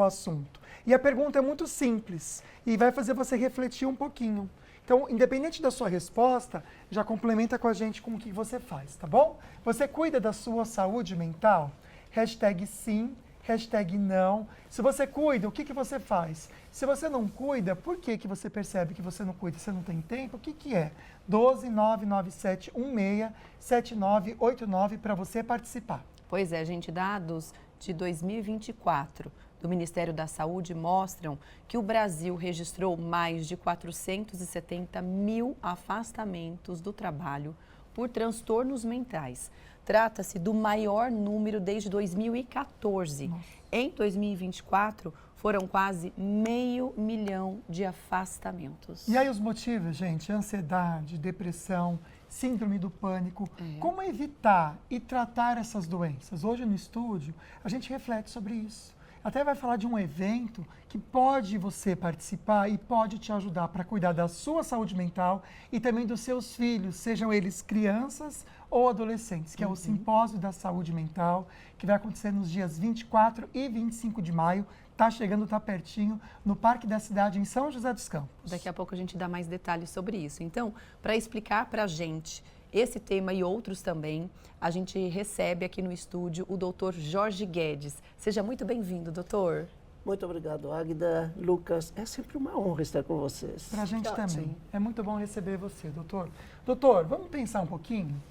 assunto. E a pergunta é muito simples e vai fazer você refletir um pouquinho. Então, independente da sua resposta, já complementa com a gente com o que você faz, tá bom? Você cuida da sua saúde mental? Hashtag sim, hashtag não. Se você cuida, o que você faz? Se você não cuida, por que você percebe que você não cuida? Você não tem tempo? O que é? 12997167989 para você participar. Pois é, gente, dados de 2024 do Ministério da Saúde mostram que o Brasil registrou mais de 470 mil afastamentos do trabalho por transtornos mentais. Trata-se do maior número desde 2014. Nossa. Em 2024, foram quase 500 mil de afastamentos. E aí os motivos, gente? Ansiedade, depressão, síndrome do pânico. Como evitar e tratar essas doenças? Hoje no estúdio, a gente reflete sobre isso. Até vai falar de um evento que pode você participar e pode te ajudar para cuidar da sua saúde mental e também dos seus filhos, sejam eles crianças ou adolescentes, que é o Simpósio da Saúde Mental, que vai acontecer nos dias 24 e 25 de maio. Está chegando, está pertinho, no Parque da Cidade, em São José dos Campos. Daqui a pouco a gente dá mais detalhes sobre isso. Então, para explicar para a gente esse tema e outros também, a gente recebe aqui no estúdio o doutor Jorge Guedes. Seja muito bem-vindo, doutor. Muito obrigado, Águida, Lucas. É sempre uma honra estar com vocês. Para a gente também. É muito bom receber você, doutor. Doutor, vamos pensar um pouquinho?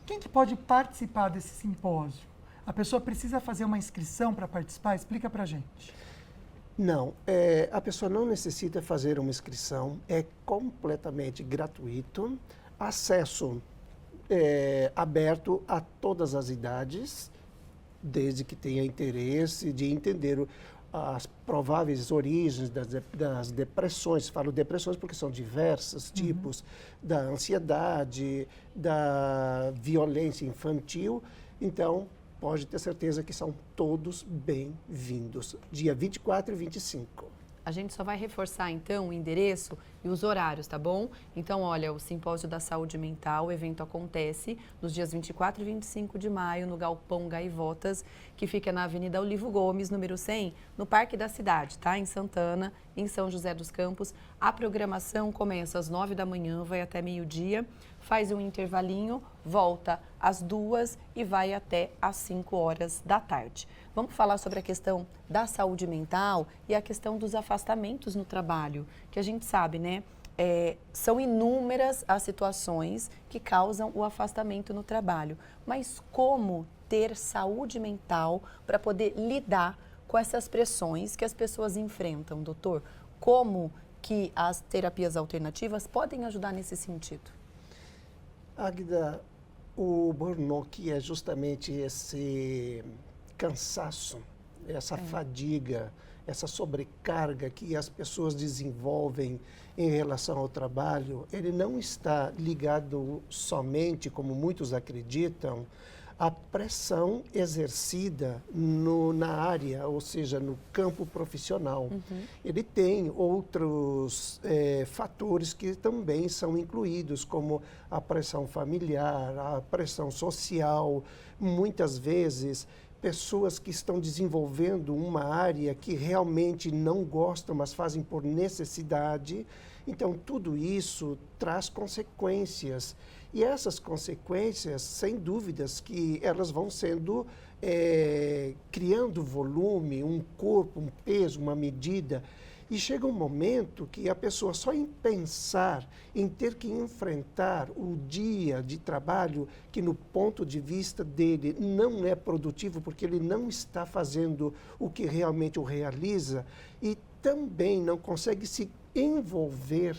Quem que pode participar desse simpósio? A pessoa precisa fazer uma inscrição para participar? Explica para a gente. Não, a pessoa não necessita fazer uma inscrição, é completamente gratuito, acesso aberto a todas as idades, desde que tenha interesse de entender as prováveis origens das depressões. Falo depressões porque são diversos tipos, da ansiedade, da violência infantil. Então, pode ter certeza que são todos bem-vindos. Dia 24 e 25. A gente só vai reforçar, então, o endereço e os horários, tá bom? Então, olha, o Simpósio da Saúde Mental, o evento acontece nos dias 24 e 25 de maio, no Galpão Gaivotas, que fica na Avenida Olivo Gomes, número 100, no Parque da Cidade, tá? Em Santana, em São José dos Campos. A programação começa às 9 da manhã, vai até meio-dia, faz um intervalinho, volta às 2 e vai até às 5 horas da tarde. Vamos falar sobre a questão da saúde mental e a questão dos afastamentos no trabalho, que a gente sabe, né? São inúmeras as situações que causam o afastamento no trabalho. Mas como ter saúde mental para poder lidar com essas pressões que as pessoas enfrentam, doutor? Como que as terapias alternativas podem ajudar nesse sentido? Águida, o burnout é justamente esse cansaço, essa fadiga, essa sobrecarga que as pessoas desenvolvem em relação ao trabalho. Ele não está ligado somente, como muitos acreditam, à pressão exercida na área, ou seja, no campo profissional. Ele tem outros fatores que também são incluídos, como a pressão familiar, a pressão social. Muitas vezes, pessoas que estão desenvolvendo uma área que realmente não gostam, mas fazem por necessidade. Então, tudo isso traz consequências. E essas consequências, sem dúvidas, que elas vão sendo, criando volume, um corpo, um peso, uma medida. E chega um momento que a pessoa, só em pensar em ter que enfrentar o dia de trabalho, que no ponto de vista dele não é produtivo, porque ele não está fazendo o que realmente o realiza, e também não consegue se envolver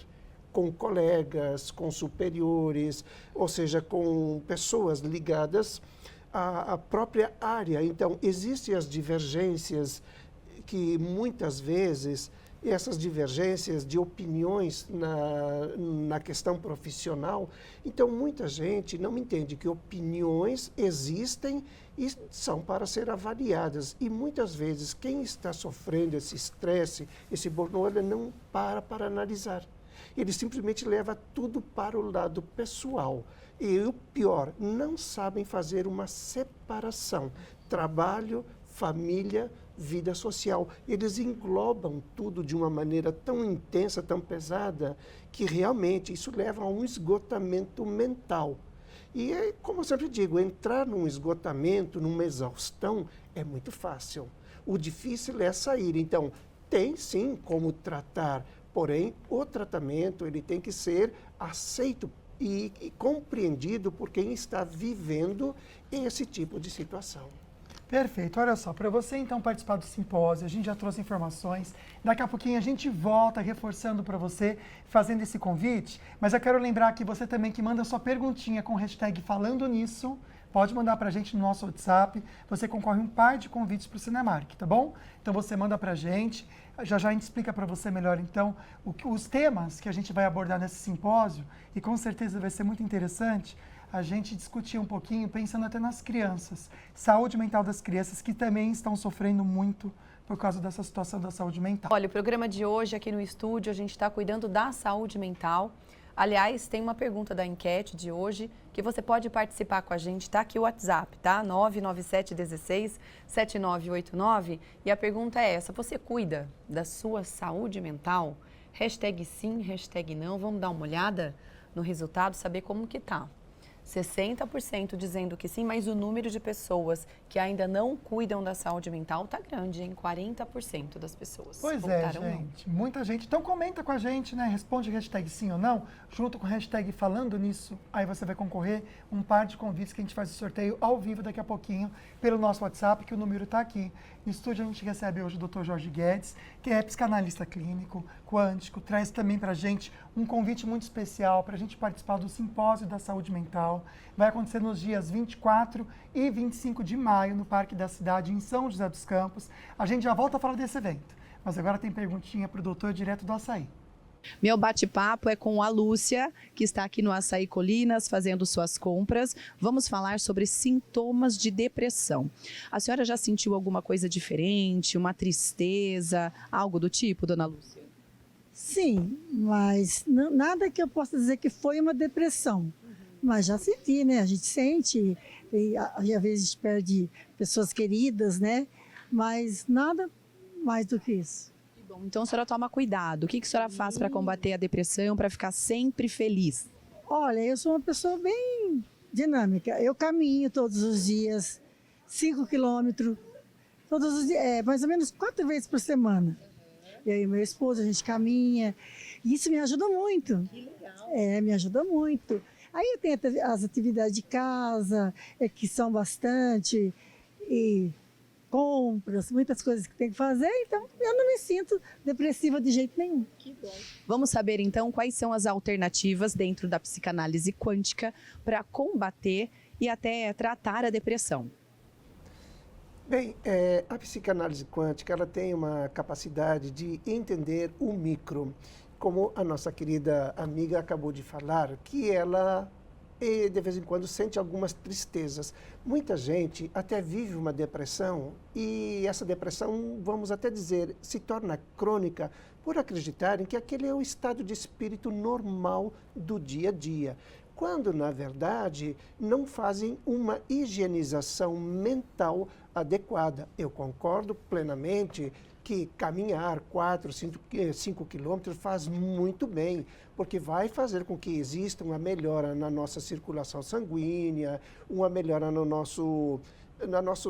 com colegas, com superiores, ou seja, com pessoas ligadas à própria área. Então, existem as divergências que muitas vezes, essas divergências de opiniões na questão profissional. Então, muita gente não entende que opiniões existem e são para ser avaliadas. E muitas vezes, quem está sofrendo esse estresse, esse burnout, ele não para analisar. Ele simplesmente leva tudo para o lado pessoal. E o pior, não sabem fazer uma separação. Trabalho, família, vida social. Eles englobam tudo de uma maneira tão intensa, tão pesada, que realmente isso leva a um esgotamento mental. E, como eu sempre digo, entrar num esgotamento, numa exaustão, é muito fácil. O difícil é sair. Então, tem sim como tratar, porém, o tratamento ele tem que ser aceito e compreendido por quem está vivendo esse tipo de situação. Perfeito. Olha só, para você então participar do simpósio, a gente já trouxe informações. Daqui a pouquinho a gente volta reforçando para você, fazendo esse convite. Mas eu quero lembrar que você também que manda sua perguntinha com o hashtag falando nisso, pode mandar para a gente no nosso WhatsApp. Você concorre um par de convites para o Cinemark, tá bom? Então você manda para a gente. Já já a gente explica para você melhor, então, os temas que a gente vai abordar nesse simpósio. E com certeza vai ser muito interessante a gente discutir um pouquinho, pensando até nas crianças. Saúde mental das crianças que também estão sofrendo muito por causa dessa situação da saúde mental. Olha, o programa de hoje aqui no estúdio, a gente está cuidando da saúde mental. Aliás, tem uma pergunta da enquete de hoje que você pode participar com a gente. Está aqui o WhatsApp, tá? 99716-7989. E a pergunta é essa: você cuida da sua saúde mental? Hashtag sim, hashtag não. Vamos dar uma olhada no resultado, saber como que tá. 60% dizendo que sim, mas o número de pessoas que ainda não cuidam da saúde mental está grande, hein? 40% das pessoas. Pois é, gente. Muita gente. Então comenta com a gente, né? Responde hashtag sim ou não, junto com o hashtag falando nisso. Aí você vai concorrer um par de convites que a gente faz o sorteio ao vivo daqui a pouquinho pelo nosso WhatsApp, que o número está aqui. No estúdio a gente recebe hoje o Dr. Jorge Guedes, que é psicanalista clínico, quântico, traz também para a gente um convite muito especial para a gente participar do Simpósio da Saúde Mental. Vai acontecer nos dias 24 e 25 de maio, no Parque da Cidade, em São José dos Campos. A gente já volta a falar desse evento, mas agora tem perguntinha para o doutor direto do Açaí. Meu bate-papo é com a Lúcia, que está aqui no Açaí Colinas, fazendo suas compras. Vamos falar sobre sintomas de depressão. A senhora já sentiu alguma coisa diferente, uma tristeza, algo do tipo, dona Lúcia? Sim, mas nada que eu possa dizer que foi uma depressão. Mas já senti, né? A gente sente, e às vezes perde pessoas queridas, né? Mas nada mais do que isso. Bom, então a senhora toma cuidado. O que a senhora faz para combater a depressão, para ficar sempre feliz? Olha, eu sou uma pessoa bem dinâmica. Eu caminho todos os dias, 5 quilômetros, todos os dias, mais ou menos 4 vezes por semana. Eu e meu esposo, a gente caminha. E isso me ajuda muito. Que legal. Me ajuda muito. Aí eu tenho as atividades de casa, que são bastante, e compras, muitas coisas que tem que fazer, então eu não me sinto depressiva de jeito nenhum. Que bom. Vamos saber então quais são as alternativas dentro da psicanálise quântica para combater e até tratar a depressão. Bem, a psicanálise quântica ela tem uma capacidade de entender o micro, como a nossa querida amiga acabou de falar, que ela de vez em quando sente algumas tristezas. Muita gente até vive uma depressão e essa depressão, vamos até dizer, se torna crônica por acreditarem que aquele é o estado de espírito normal do dia a dia, quando, na verdade, não fazem uma higienização mental adequada. Eu concordo plenamente que caminhar 4, 5 quilômetros faz muito bem, porque vai fazer com que exista uma melhora na nossa circulação sanguínea, uma melhora na nossa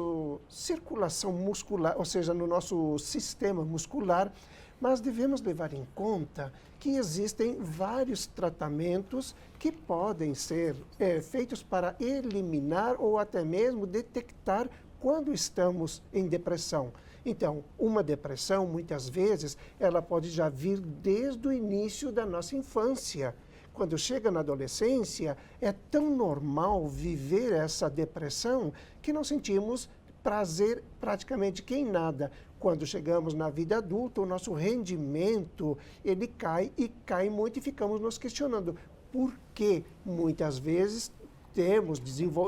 circulação muscular, ou seja, no nosso sistema muscular, mas devemos levar em conta que existem vários tratamentos que podem ser feitos para eliminar ou até mesmo detectar quando estamos em depressão. Então, uma depressão, muitas vezes, ela pode já vir desde o início da nossa infância. Quando chega na adolescência, é tão normal viver essa depressão que não sentimos prazer praticamente que em nada. Quando chegamos na vida adulta, o nosso rendimento, ele cai e cai muito e ficamos nos questionando por que muitas vezes temos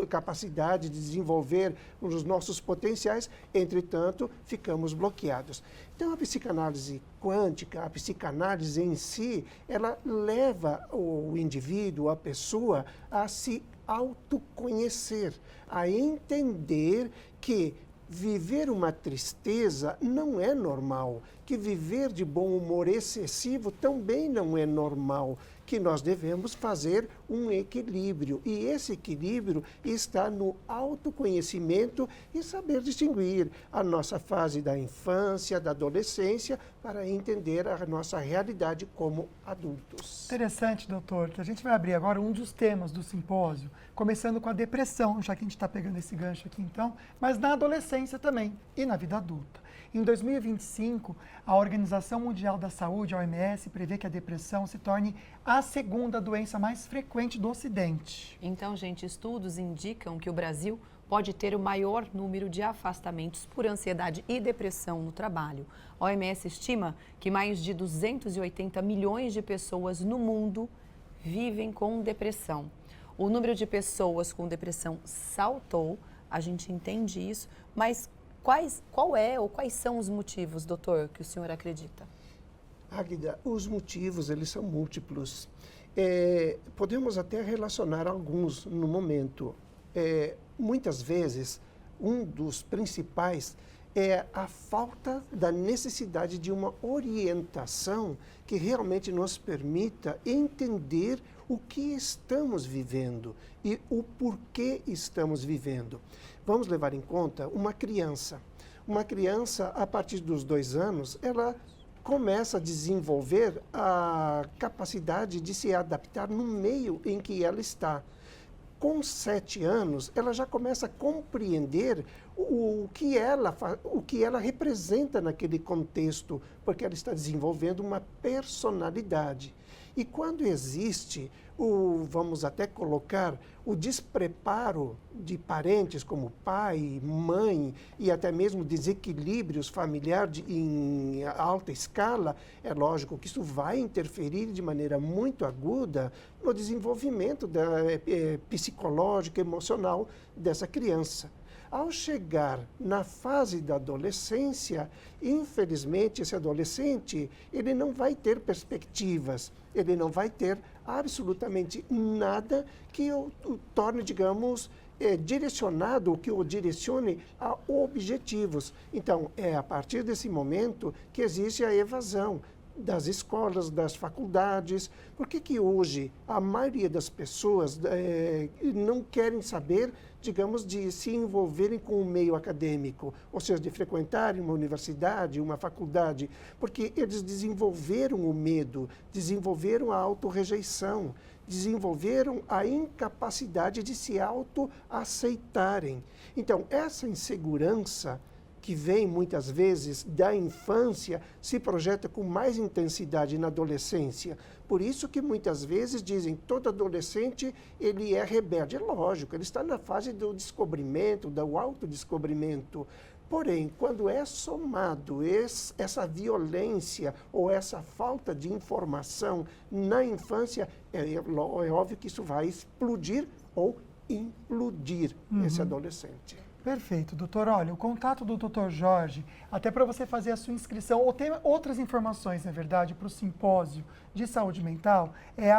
capacidade de desenvolver os nossos potenciais, entretanto, ficamos bloqueados. Então, a psicanálise quântica, a psicanálise em si, ela leva o indivíduo, a pessoa, a se autoconhecer, a entender que viver uma tristeza não é normal, que viver de bom humor excessivo também não é normal, que nós devemos fazer um equilíbrio. E esse equilíbrio está no autoconhecimento e saber distinguir a nossa fase da infância, da adolescência, para entender a nossa realidade como adultos. Interessante, doutor, que a gente vai abrir agora um dos temas do simpósio, começando com a depressão, já que a gente está pegando esse gancho aqui então, mas na adolescência também e na vida adulta. Em 2025, a Organização Mundial da Saúde, a OMS, prevê que a depressão se torne a segunda doença mais frequente do Ocidente. Então, gente, estudos indicam que o Brasil pode ter o maior número de afastamentos por ansiedade e depressão no trabalho. A OMS estima que mais de 280 milhões de pessoas no mundo vivem com depressão. O número de pessoas com depressão saltou, a gente entende isso, mas quais são os motivos, doutor, que o senhor acredita? Águida, os motivos, eles são múltiplos. Podemos até relacionar alguns no momento. Muitas vezes, um dos principais é a falta da necessidade de uma orientação que realmente nos permita entender o que estamos vivendo e o porquê estamos vivendo. Vamos levar em conta uma criança. Uma criança, a partir dos 2 anos, ela começa a desenvolver a capacidade de se adaptar no meio em que ela está. Com 7 anos, ela já começa a compreender o que ela representa naquele contexto, porque ela está desenvolvendo uma personalidade. E quando existe vamos até colocar, o despreparo de parentes como pai, mãe e até mesmo desequilíbrios familiares em alta escala, é lógico que isso vai interferir de maneira muito aguda no desenvolvimento psicológico e emocional dessa criança. Ao chegar na fase da adolescência, infelizmente, esse adolescente, ele não vai ter perspectivas, ele não vai ter absolutamente nada que o torne, digamos, direcionado, que o direcione a objetivos. Então, é a partir desse momento que existe a evasão das escolas, das faculdades. Por que hoje a maioria das pessoas não querem saber, digamos, de se envolverem com o meio acadêmico, ou seja, de frequentarem uma universidade, uma faculdade? Porque eles desenvolveram o medo, desenvolveram a autorrejeição, desenvolveram a incapacidade de se autoaceitarem. Então, essa insegurança que vem muitas vezes da infância, se projeta com mais intensidade na adolescência. Por isso que muitas vezes dizem que todo adolescente ele é rebelde. É lógico, ele está na fase do descobrimento, do autodescobrimento. Porém, quando é somado essa violência ou essa falta de informação na infância, é óbvio que isso vai explodir ou implodir esse adolescente. Perfeito, doutor. Olha, o contato do doutor Jorge, até para você fazer a sua inscrição, ou ter outras informações, na verdade, para o simpósio de saúde mental, é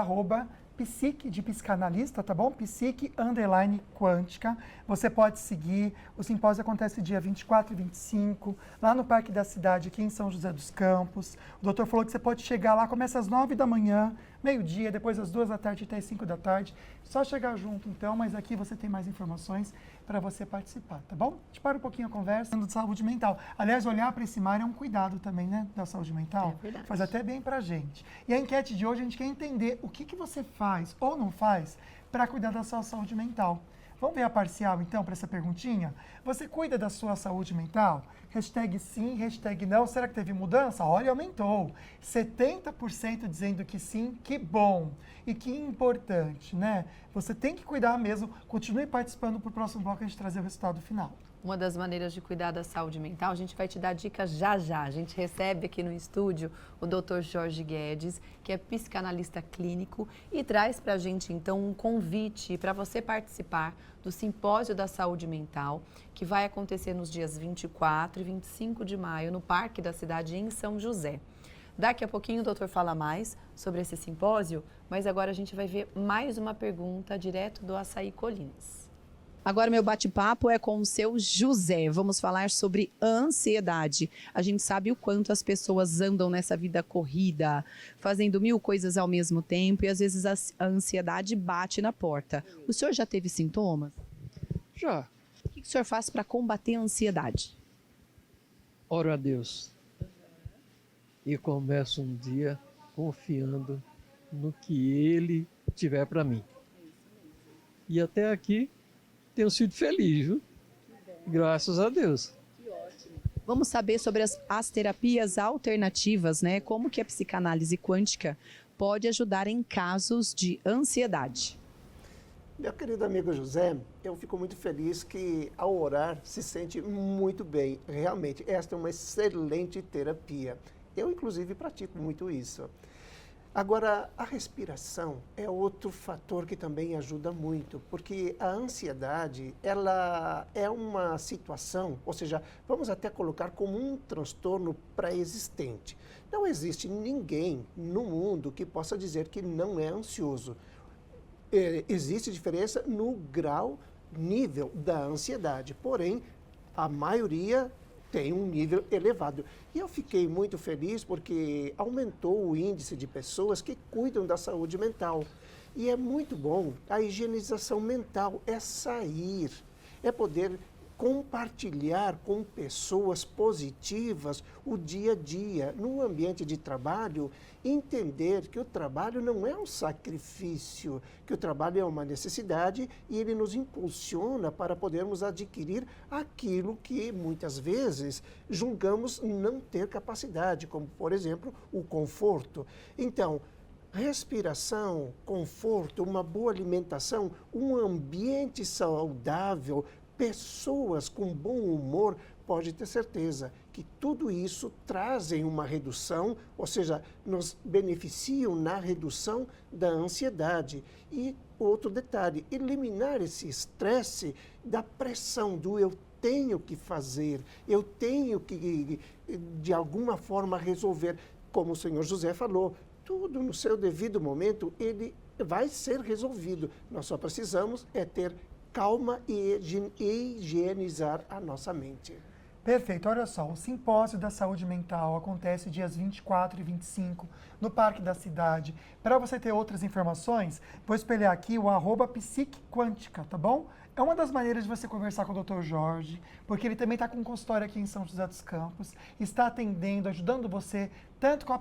@psique, de psicanalista, tá bom? Psique_quântica. Você pode seguir. O simpósio acontece dia 24 e 25, lá no Parque da Cidade, aqui em São José dos Campos. O doutor falou que você pode chegar lá, começa às 9 da manhã, meio-dia, depois às 2 da tarde até às 5 da tarde. Só chegar junto, então, mas aqui você tem mais informações para você participar, tá bom? A gente para um pouquinho a conversa de saúde mental. Aliás, olhar para esse mar é um cuidado também, né, da saúde mental. É verdade. Faz até bem para a gente. E a enquete de hoje, a gente quer entender o que você faz ou não faz para cuidar da sua saúde mental. Vamos ver a parcial, então, para essa perguntinha? Você cuida da sua saúde mental? Hashtag sim, hashtag não. Será que teve mudança? Olha, aumentou. 70% dizendo que sim, que bom. E que importante, né? Você tem que cuidar mesmo. Continue participando para o próximo bloco a gente trazer o resultado final. Uma das maneiras de cuidar da saúde mental, a gente vai te dar dicas já já. A gente recebe aqui no estúdio o Dr. Jorge Guedes, que é psicanalista clínico e traz para a gente, então, um convite para você participar do Simpósio da Saúde Mental, que vai acontecer nos dias 24 e 25 de maio, no Parque da Cidade, em São José. Daqui a pouquinho o doutor fala mais sobre esse simpósio, mas agora a gente vai ver mais uma pergunta direto do Açaí Colinas. Agora meu bate-papo é com o seu José. Vamos falar sobre ansiedade. A gente sabe o quanto as pessoas andam nessa vida corrida, fazendo 1000 coisas ao mesmo tempo e às vezes a ansiedade bate na porta. O senhor já teve sintomas? Já. O que o senhor faz para combater a ansiedade? Oro a Deus. E começo um dia confiando no que Ele tiver para mim. E até aqui tenho sido feliz, viu? Graças a Deus. Vamos saber sobre as terapias alternativas, né? Como que a psicanálise quântica pode ajudar em casos de ansiedade. Meu querido amigo José, eu fico muito feliz que ao orar se sente muito bem. Realmente, esta é uma excelente terapia. Eu, inclusive, pratico muito isso. Agora, a respiração é outro fator que também ajuda muito, porque a ansiedade, ela é uma situação, ou seja, vamos até colocar como um transtorno pré-existente. Não existe ninguém no mundo que possa dizer que não é ansioso. Existe diferença no grau, nível da ansiedade, porém, a maioria tem um nível elevado. E eu fiquei muito feliz porque aumentou o índice de pessoas que cuidam da saúde mental. E é muito bom a higienização mental, é sair, é poder compartilhar com pessoas positivas o dia a dia. No ambiente de trabalho, entender que o trabalho não é um sacrifício, que o trabalho é uma necessidade e ele nos impulsiona para podermos adquirir aquilo que muitas vezes julgamos não ter capacidade, como, por exemplo, o conforto. Então, respiração, conforto, uma boa alimentação, um ambiente saudável, pessoas com bom humor, pode ter certeza que tudo isso trazem uma redução, ou seja, nos beneficiam na redução da ansiedade. E outro detalhe, eliminar esse estresse da pressão do eu tenho que fazer, eu tenho que, de alguma forma, resolver. Como o senhor José falou, tudo no seu devido momento, ele vai ser resolvido. Nós só precisamos ter calma e higienizar a nossa mente. Perfeito. Olha só, o Simpósio da Saúde Mental acontece dias 24 e 25 no Parque da Cidade. Para você ter outras informações, vou espelhar aqui o @psiquequântica, tá bom? É uma das maneiras de você conversar com o Dr. Jorge, porque ele também está com um consultório aqui em São José dos Campos, está atendendo, ajudando você, tanto com a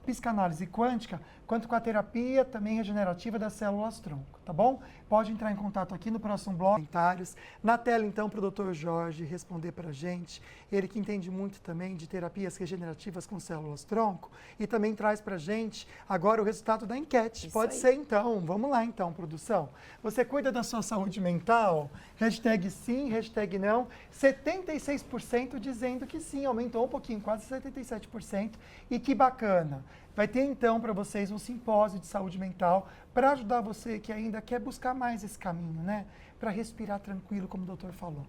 psicanálise quântica, quanto com a terapia também regenerativa das células-tronco, tá bom? Pode entrar em contato aqui no próximo bloco, comentários. Na tela, então, para o Dr. Jorge responder para a gente, ele que entende muito também de terapias regenerativas com células-tronco, e também traz para a gente agora o resultado da enquete. Isso Pode aí. ser, então, vamos lá, então, produção. Você cuida da sua saúde mental? Hashtag sim, hashtag não. 76% dizendo que sim, aumentou um pouquinho, quase 77%. E que bacana. Vai ter então para vocês um simpósio de saúde mental para ajudar você que ainda quer buscar mais esse caminho, né? Para respirar tranquilo, como o doutor falou.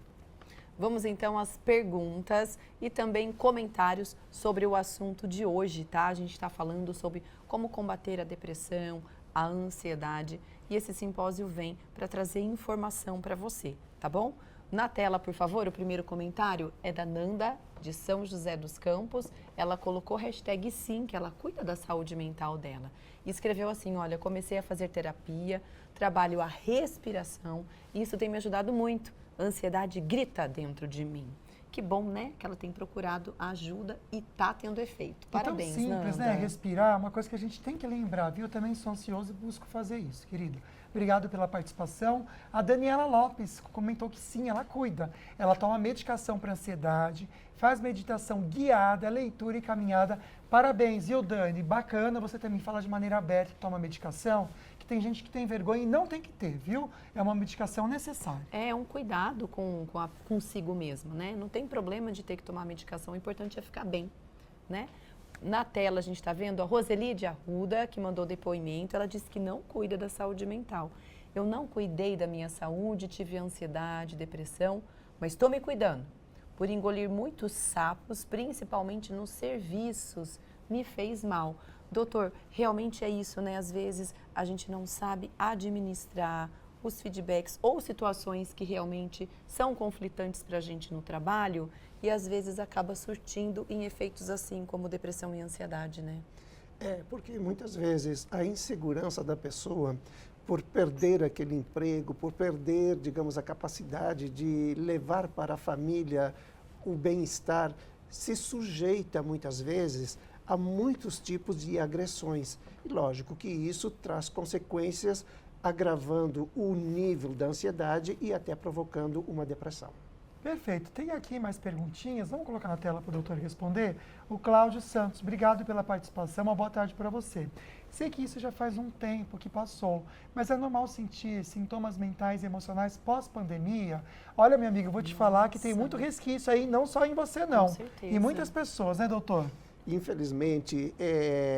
Vamos então às perguntas e também comentários sobre o assunto de hoje, tá? A gente está falando sobre como combater a depressão, a ansiedade, e esse simpósio vem para trazer informação para você, tá bom? Na tela, por favor, o primeiro comentário é da Nanda, de São José dos Campos. Ela colocou hashtag sim, que ela cuida da saúde mental dela. E escreveu assim, olha, comecei a fazer terapia, trabalho a respiração, e isso tem me ajudado muito. A ansiedade grita dentro de mim. Que bom, né? Que ela tem procurado ajuda e tá tendo efeito. Parabéns, Então, simples, Nanda. né? Respirar, uma coisa que a gente tem que lembrar, viu? Eu também sou ansioso e busco fazer isso, querido. Obrigado pela participação. A Daniela Lopes comentou que sim, ela cuida. Ela toma medicação para ansiedade, faz meditação guiada, leitura e caminhada. Parabéns, viu, Dani? Bacana você também fala de maneira aberta que toma medicação, que tem gente que tem vergonha e não tem que ter, viu? É uma medicação necessária. É um cuidado consigo mesmo, né? Não tem problema de ter que tomar medicação, o importante é ficar bem, né? Na tela a gente está vendo a Roseli de Arruda, que mandou depoimento. Ela disse que não cuida da saúde mental. Eu não cuidei da minha saúde, tive ansiedade, depressão, mas estou me cuidando. Por engolir muitos sapos, principalmente nos serviços, me fez mal. Doutor, realmente é isso, né? Às vezes a gente não sabe administrar os feedbacks ou situações que realmente são conflitantes para a gente no trabalho e às vezes acaba surtindo em efeitos assim como depressão e ansiedade, né? Porque muitas vezes a insegurança da pessoa por perder aquele emprego, por perder, digamos, a capacidade de levar para a família o bem-estar, se sujeita muitas vezes a muitos tipos de agressões. E lógico que isso traz consequências agravando o nível da ansiedade e até provocando uma depressão. Perfeito. Tem aqui mais perguntinhas. Vamos colocar na tela para o doutor responder? O Cláudio Santos, obrigado pela participação. Uma boa tarde para você. Sei que isso já faz um tempo que passou, mas é normal sentir sintomas mentais e emocionais pós-pandemia? Olha, minha amiga, eu vou te falar que tem muito resquício aí, não só em você, não. Com certeza. Em muitas pessoas, né, doutor? Infelizmente,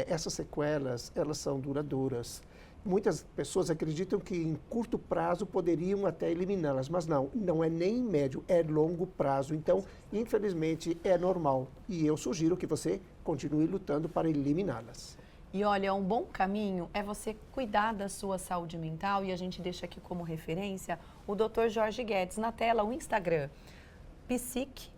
essas sequelas, elas são duradouras. Muitas pessoas acreditam que em curto prazo poderiam até eliminá-las, mas não é nem em médio, é longo prazo. Então, infelizmente, é normal. E eu sugiro que você continue lutando para eliminá-las. E olha, um bom caminho é você cuidar da sua saúde mental e a gente deixa aqui como referência o Dr. Jorge Guedes na tela, o Instagram, psic_quântica,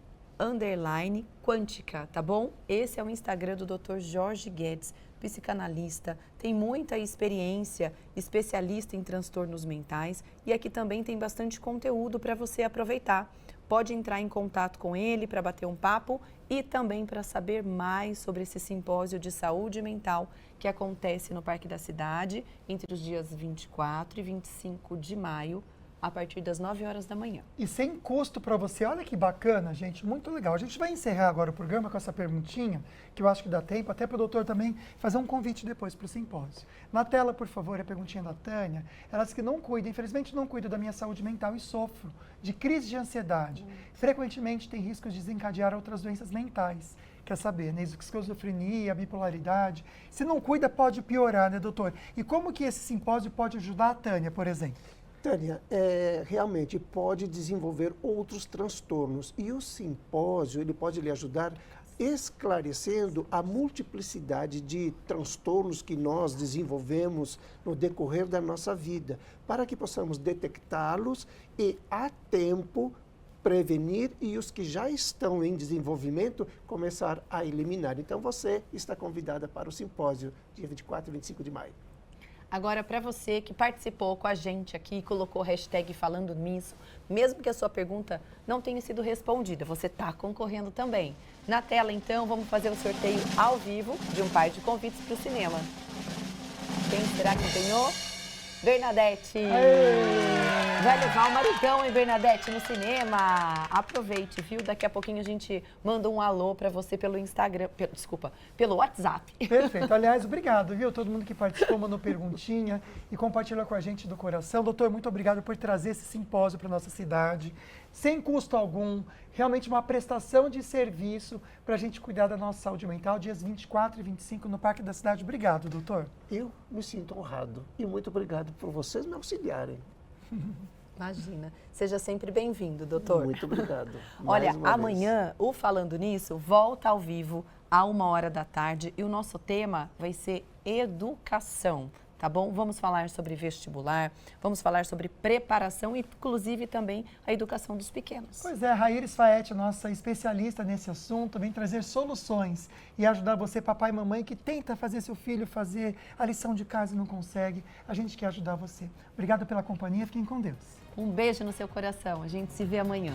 tá bom? Esse é o Instagram do Dr. Jorge Guedes, psicanalista, tem muita experiência, especialista em transtornos mentais e aqui também tem bastante conteúdo para você aproveitar. Pode entrar em contato com ele para bater um papo e também para saber mais sobre esse simpósio de saúde mental que acontece no Parque da Cidade entre os dias 24 e 25 de maio, a partir das 9 horas da manhã. E sem custo para você. Olha que bacana, gente, muito legal. A gente vai encerrar agora o programa com essa perguntinha, que eu acho que dá tempo, até para o doutor também fazer um convite depois para o simpósio. Na tela, por favor, a perguntinha da Tânia. Ela diz que não cuida, infelizmente não cuida da minha saúde mental e sofro de crise de ansiedade. Frequentemente tem risco de desencadear outras doenças mentais. Quer saber, né? Esquizofrenia, bipolaridade. Se não cuida, pode piorar, né, doutor? E como que esse simpósio pode ajudar a Tânia, por exemplo? Tânia, realmente pode desenvolver outros transtornos e o simpósio ele pode lhe ajudar esclarecendo a multiplicidade de transtornos que nós desenvolvemos no decorrer da nossa vida, para que possamos detectá-los e, a tempo, prevenir e os que já estão em desenvolvimento começar a eliminar. Então, você está convidada para o simpósio, dia 24 e 25 de maio. Agora, para você que participou com a gente aqui, colocou hashtag falando nisso, mesmo que a sua pergunta não tenha sido respondida, você está concorrendo também. Na tela, então, vamos fazer o sorteio ao vivo de um par de convites para o cinema. Quem será que ganhou? Bernadette! Vai levar o maridão, hein, Bernadette, no cinema? Aproveite, viu? Daqui a pouquinho a gente manda um alô para você pelo Instagram, pelo WhatsApp. Perfeito. Aliás, obrigado, viu? Todo mundo que participou, mandou perguntinha e compartilhou com a gente do coração. Doutor, muito obrigado por trazer esse simpósio para nossa cidade, sem custo algum, realmente uma prestação de serviço para a gente cuidar da nossa saúde mental, dias 24 e 25 no Parque da Cidade. Obrigado, doutor. Eu me sinto honrado e muito obrigado por vocês me auxiliarem. Imagina. Seja sempre bem-vindo, doutor. Muito obrigado. Olha, Mais uma amanhã, o Falando Nisso volta ao vivo à 13h e o nosso tema vai ser educação, tá bom? Vamos falar sobre vestibular, vamos falar sobre preparação e, inclusive, também a educação dos pequenos. Pois é, a Raíris Faete, nossa especialista nesse assunto, vem trazer soluções e ajudar você, papai e mamãe, que tenta fazer seu filho fazer a lição de casa e não consegue. A gente quer ajudar você. Obrigado pela companhia, fiquem com Deus. Um beijo no seu coração. A gente se vê amanhã.